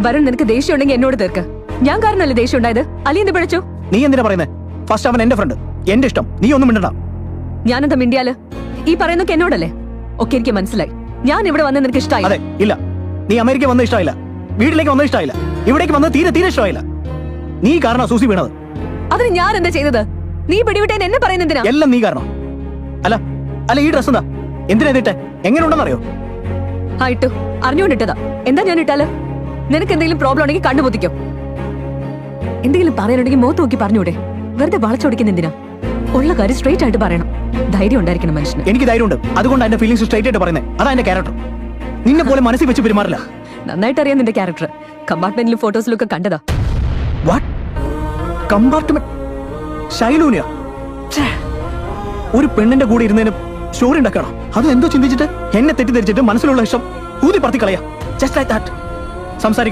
വരുൺ നിനക്ക് ദേഷ്യം ഉണ്ടെങ്കിൽ എന്നോട് തീർക്ക്. ഞാൻ കാരണമല്ലേ ദേഷ്യം ഉണ്ടായത്. അലി എന്ത് പിഴച്ചു? നീ എന്തിനാ പറയുന്നത്? ഫസ്റ്റ് അവൻ എന്റെ ഫ്രണ്ട്, എന്റെ ഇഷ്ടം. നീ ഒന്നും മിണ്ടണ്ട. ഞാനെന്താ മിണ്ടിയാല്? ഈ പറയുന്നൊക്കെ എന്നോടല്ലേ? ഒക്കെ എനിക്ക് മനസ്സിലായി. ഞാൻ ഇവിടെ വന്ന് നിനക്ക് ഇഷ്ടമായി. അതെ, ഇല്ല. നീ അമേരിക്ക വന്നത് ഇഷ്ടമായില്ല, വീട്ടിലേക്ക് വന്നത് ഇഷ്ടമായില്ല, ഇവിടേക്ക് വന്നത് തീരെ തീരെ ഇഷ്ടമായില്ല. നീ കാരണം സൂസി വീണത്. അതിന് ഞാൻ എന്താ ചെയ്തത്? നീ പിടിവിട്ടേൻ എന്നെ പറയുന്ന എന്തിനാ? എല്ലാം നീ കാരണം. അല്ല അല്ല ഈ ഡ്രസ് എന്താ? എന്തിനാ ഇതിട്ടെ? എങ്ങനെ ഉണ്ടെന്നറിയോ? ആ ഇട്ടു, അറിഞ്ഞുകൊണ്ടിട്ടതാ. എന്താ ഞാൻ ഇട്ടാല്? നിനക്ക് എന്തെങ്കിലും പ്രോബ്ലം ഉണ്ടെങ്കിൽ കണ്ടുപൊത്തിക്കോ. എന്തെങ്കിലും പറയാനുണ്ടെങ്കിൽ മുഖത്ത് നോക്കി പറഞ്ഞൂടെ? വെറുതെ വളച്ചൊടിക്കുന്ന എന്തിനാ? ഉള്ള കാര്യം സ്ട്രേറ്റ് ആയിട്ട് പറയണം. ധൈര്യം ഉണ്ടായിരിക്കണം മനുഷ്യന്. എനിക്ക് ധൈര്യമുണ്ട്, അതുകൊണ്ട് എന്റെ ഫീലിംഗ്സ് സ്ട്രേറ്റ് ആയിട്ട് പറയുന്നത്. അതാ എന്റെ ക്യാരക്ടർ. നിന്നെ പോലെ മനസ്സിൽ വെച്ച് പെരുമാറില്ല. നന്നായിട്ട് അറിയാം നിന്റെ ക്യാരക്ടർ. കമ്പാർട്ട്മെന്റിലും ഫോട്ടോസിലും ഒക്കെ കണ്ടതാ. വാട്ട്? കമ്പാർട്ട്മെന്റ്? ഷൈലൂനിയ? ഒരു പെണ്ണിന്റെ കൂടെ ഇരുന്നതിന് സ്റ്റോറി ഉണ്ടാക്കണം. അത് എന്തോ ചിന്തിച്ചിട്ട് എന്നെ തെറ്റിദ്ധരിച്ചിട്ട് മനസ്സിലുള്ള ഇഷ്ടം ഊതി പറത്തി കളയാ. Just like that. സംസാരിക്കും.